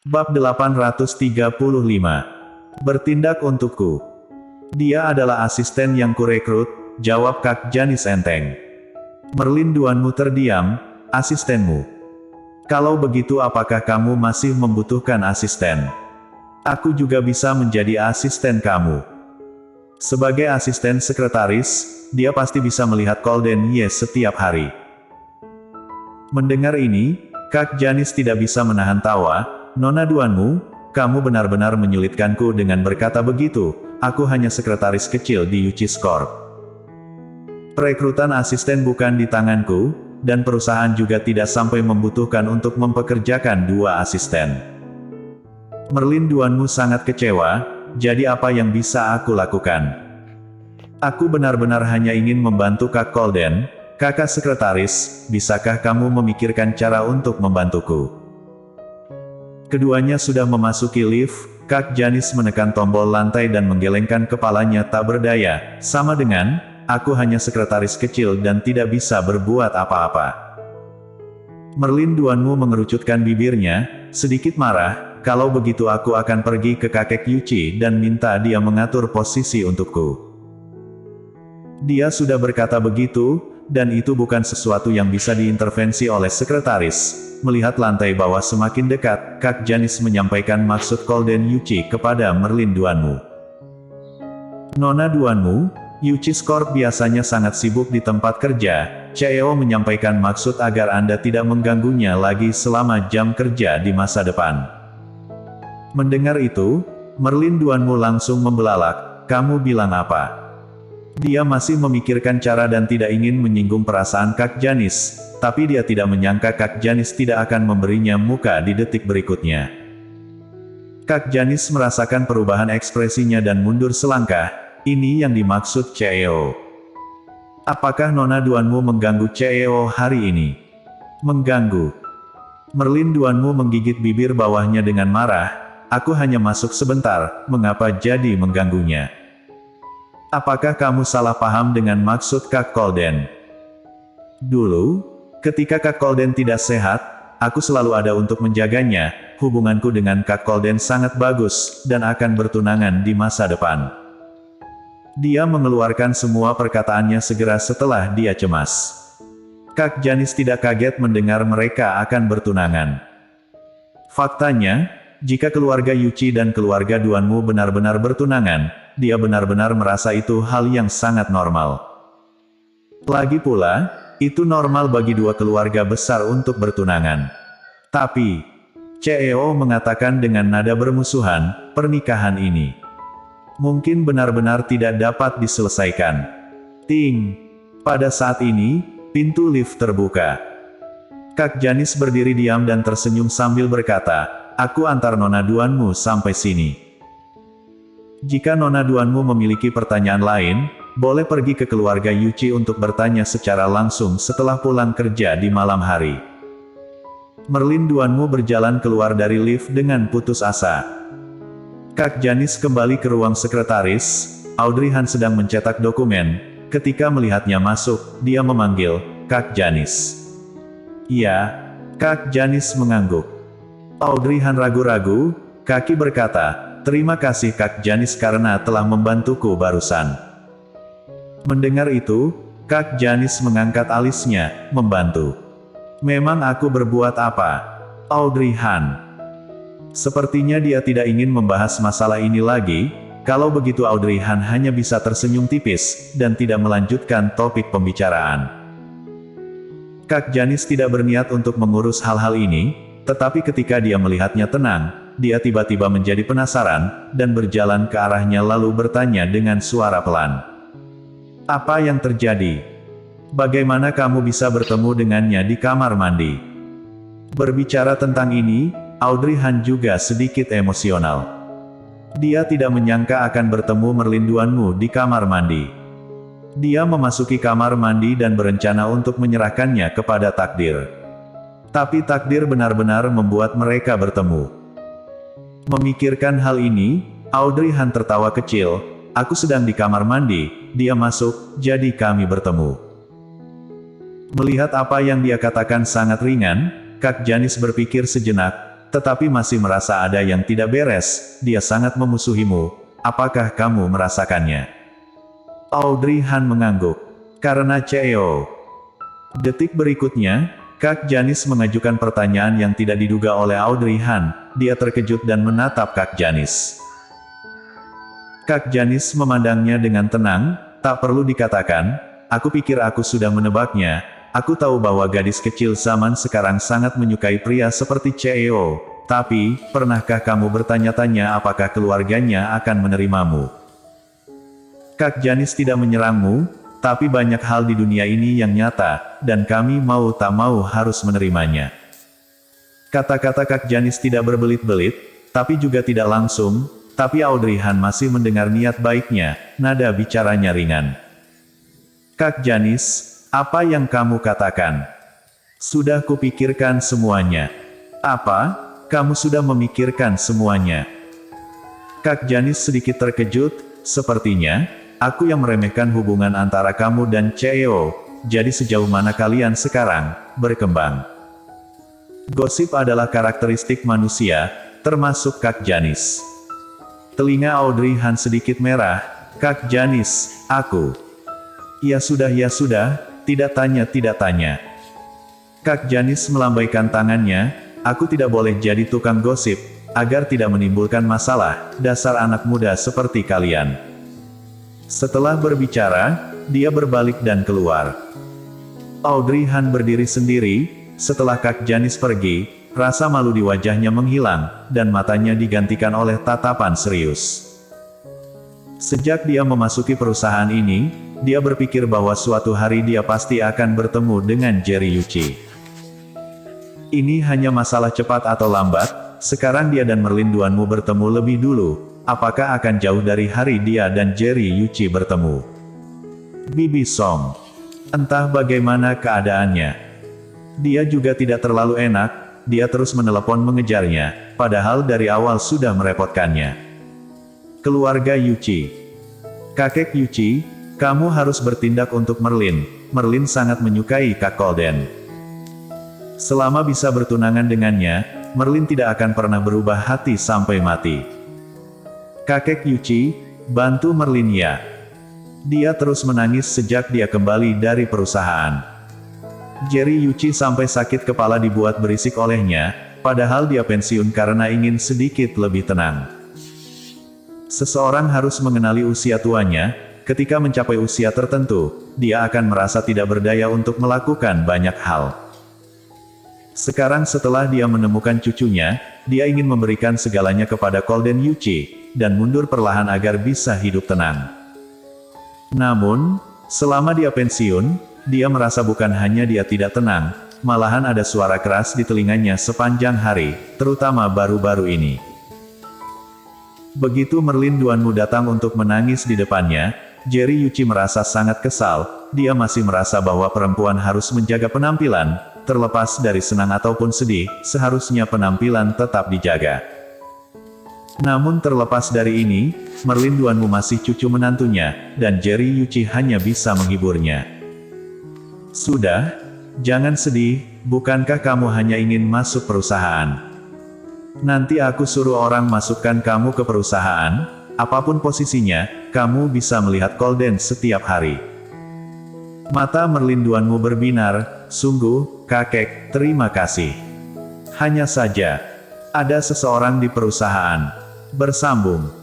Bab 835. Bertindak untukku. Dia adalah asisten yang kurekrut, jawab Kak Janis enteng. Merlin Duanmu terdiam, asistenmu. Kalau begitu apakah kamu masih membutuhkan asisten? Aku juga bisa menjadi asisten kamu. Sebagai asisten sekretaris, dia pasti bisa melihat Golden Ye setiap hari. Mendengar ini, Kak Janis tidak bisa menahan tawa. Nona Duanmu, kamu benar-benar menyulitkanku dengan berkata begitu. Aku hanya sekretaris kecil di Yuchis Corp. Perekrutan asisten bukan di tanganku, dan perusahaan juga tidak sampai membutuhkan untuk mempekerjakan 2 asisten. Merlin Duanmu sangat kecewa, jadi apa yang bisa aku lakukan? Aku benar-benar hanya ingin membantu Kak Golden, kakak sekretaris, bisakah kamu memikirkan cara untuk membantuku? Keduanya sudah memasuki lift, Kak Janis menekan tombol lantai dan menggelengkan kepalanya tak berdaya, sama dengan, aku hanya sekretaris kecil dan tidak bisa berbuat apa-apa. Merlin Duanmu mengerucutkan bibirnya, sedikit marah, kalau begitu aku akan pergi ke kakek Yuchi dan minta dia mengatur posisi untukku. Dia sudah berkata begitu, dan itu bukan sesuatu yang bisa diintervensi oleh sekretaris. Melihat lantai bawah semakin dekat, Kak Janis menyampaikan maksud Golden Yuchi kepada Merlin Duanmu. Nona Duanmu, Yuchis Corp biasanya sangat sibuk di tempat kerja. CEO menyampaikan maksud agar Anda tidak mengganggunya lagi selama jam kerja di masa depan. Mendengar itu, Merlin Duanmu langsung membelalak, kamu bilang apa? Dia masih memikirkan cara dan tidak ingin menyinggung perasaan Kak Janis, tapi dia tidak menyangka Kak Janis tidak akan memberinya muka di detik berikutnya. Kak Janis merasakan perubahan ekspresinya dan mundur selangkah, ini yang dimaksud CEO. Apakah Nona Duanmu mengganggu CEO hari ini? Mengganggu. Merlin Duanmu menggigit bibir bawahnya dengan marah, aku hanya masuk sebentar, mengapa jadi mengganggunya? Apakah kamu salah paham dengan maksud Kak Golden? Dulu, ketika Kak Golden tidak sehat, aku selalu ada untuk menjaganya. Hubunganku dengan Kak Golden sangat bagus, dan akan bertunangan di masa depan. Dia mengeluarkan semua perkataannya segera setelah dia cemas. Kak Janis tidak kaget mendengar mereka akan bertunangan. Faktanya, jika keluarga Yuchi dan keluarga Duanmu benar-benar bertunangan, dia benar-benar merasa itu hal yang sangat normal. Lagi pula, itu normal bagi 2 keluarga besar untuk bertunangan. Tapi, CEO mengatakan dengan nada bermusuhan, pernikahan ini mungkin benar-benar tidak dapat diselesaikan. Ting! Pada saat ini, pintu lift terbuka. Kak Janis berdiri diam dan tersenyum sambil berkata, aku antar Nona Duanmu sampai sini. Jika Nona Duanmu memiliki pertanyaan lain, boleh pergi ke keluarga Yuchi untuk bertanya secara langsung setelah pulang kerja di malam hari. Merlin Duanmu berjalan keluar dari lift dengan putus asa. Kak Janis kembali ke ruang sekretaris, Audrey Han sedang mencetak dokumen. Ketika melihatnya masuk, dia memanggil, Kak Janis. Iya, Kak Janis mengangguk. Audrey Han ragu-ragu, kaki berkata, terima kasih Kak Janis karena telah membantuku barusan. Mendengar itu, Kak Janis mengangkat alisnya, membantu. Memang aku berbuat apa? Audrey Han. Sepertinya dia tidak ingin membahas masalah ini lagi, kalau begitu Audrey Han hanya bisa tersenyum tipis, dan tidak melanjutkan topik pembicaraan. Kak Janis tidak berniat untuk mengurus hal-hal ini, tetapi ketika dia melihatnya tenang, dia tiba-tiba menjadi penasaran, dan berjalan ke arahnya lalu bertanya dengan suara pelan. Apa yang terjadi? Bagaimana kamu bisa bertemu dengannya di kamar mandi? Berbicara tentang ini, Audrey Han juga sedikit emosional. Dia tidak menyangka akan bertemu Merlin Duanmu di kamar mandi. Dia memasuki kamar mandi dan berencana untuk menyerahkannya kepada takdir. Tapi takdir benar-benar membuat mereka bertemu. Memikirkan hal ini, Audrey Han tertawa kecil, aku sedang di kamar mandi, dia masuk, jadi kami bertemu. Melihat apa yang dia katakan sangat ringan, Kak Janis berpikir sejenak, tetapi masih merasa ada yang tidak beres, dia sangat memusuhimu. Apakah kamu merasakannya? Audrey Han mengangguk. Karena CEO. Detik berikutnya, Kak Janice mengajukan pertanyaan yang tidak diduga oleh Audrey Han. Dia terkejut dan menatap Kak Janice. Kak Janice memandangnya dengan tenang. Tak perlu dikatakan, aku pikir aku sudah menebaknya. Aku tahu bahwa gadis kecil zaman sekarang sangat menyukai pria seperti CEO. Tapi, pernahkah kamu bertanya-tanya apakah keluarganya akan menerimamu? Kak Janice tidak menyerangmu, tapi banyak hal di dunia ini yang nyata, dan kami mau tak mau harus menerimanya. Kata-kata Kak Janice tidak berbelit-belit, tapi juga tidak langsung, tapi Audrey Han masih mendengar niat baiknya, nada bicaranya ringan. Kak Janice, apa yang kamu katakan? Sudah kupikirkan semuanya. Apa? Kamu sudah memikirkan semuanya? Kak Janice sedikit terkejut, sepertinya, aku yang meremehkan hubungan antara kamu dan CEO, jadi sejauh mana kalian sekarang berkembang? Gosip adalah karakteristik manusia, termasuk Kak Janice. Telinga Audrey Han sedikit merah. Kak Janice, aku. Ya sudah, tidak tanya. Kak Janice melambaikan tangannya, aku tidak boleh jadi tukang gosip, agar tidak menimbulkan masalah, dasar anak muda seperti kalian. Setelah berbicara, dia berbalik dan keluar. Audrey Han berdiri sendiri, setelah Kak Janice pergi, rasa malu di wajahnya menghilang, dan matanya digantikan oleh tatapan serius. Sejak dia memasuki perusahaan ini, dia berpikir bahwa suatu hari dia pasti akan bertemu dengan Jerry Yuichi. Ini hanya masalah cepat atau lambat, sekarang dia dan Merlin Duanmu bertemu lebih dulu, apakah akan jauh dari hari dia dan Jerry Yuichi bertemu? Bibi Song. Entah bagaimana keadaannya. Dia juga tidak terlalu enak, dia terus menelepon mengejarnya, padahal dari awal sudah merepotkannya. Keluarga Yuichi. Kakek Yuichi, kamu harus bertindak untuk Merlin. Merlin sangat menyukai Kak Golden. Selama bisa bertunangan dengannya, Merlin tidak akan pernah berubah hati sampai mati. Kakek Yuichi, bantu Merlin ya. Dia terus menangis sejak dia kembali dari perusahaan. Jerry Yuichi sampai sakit kepala dibuat berisik olehnya, padahal dia pensiun karena ingin sedikit lebih tenang. Seseorang harus mengenali usia tuanya, ketika mencapai usia tertentu, dia akan merasa tidak berdaya untuk melakukan banyak hal. Sekarang setelah dia menemukan cucunya, dia ingin memberikan segalanya kepada Golden Yuichi, dan mundur perlahan agar bisa hidup tenang. Namun, selama dia pensiun, dia merasa bukan hanya dia tidak tenang, malahan ada suara keras di telinganya sepanjang hari, terutama baru-baru ini. Begitu Merlin Duanmu datang untuk menangis di depannya, Jerry Yuichi merasa sangat kesal, dia masih merasa bahwa perempuan harus menjaga penampilan, terlepas dari senang ataupun sedih, seharusnya penampilan tetap dijaga. Namun terlepas dari ini, Merlin Duanmu masih cucu menantunya, dan Jerry Yuichi hanya bisa menghiburnya. Sudah, jangan sedih, bukankah kamu hanya ingin masuk perusahaan? Nanti aku suruh orang masukkan kamu ke perusahaan, apapun posisinya, kamu bisa melihat Golden setiap hari. Mata Merlin Duanmu berbinar, sungguh, kakek, terima kasih. Hanya saja, ada seseorang di perusahaan. Bersambung.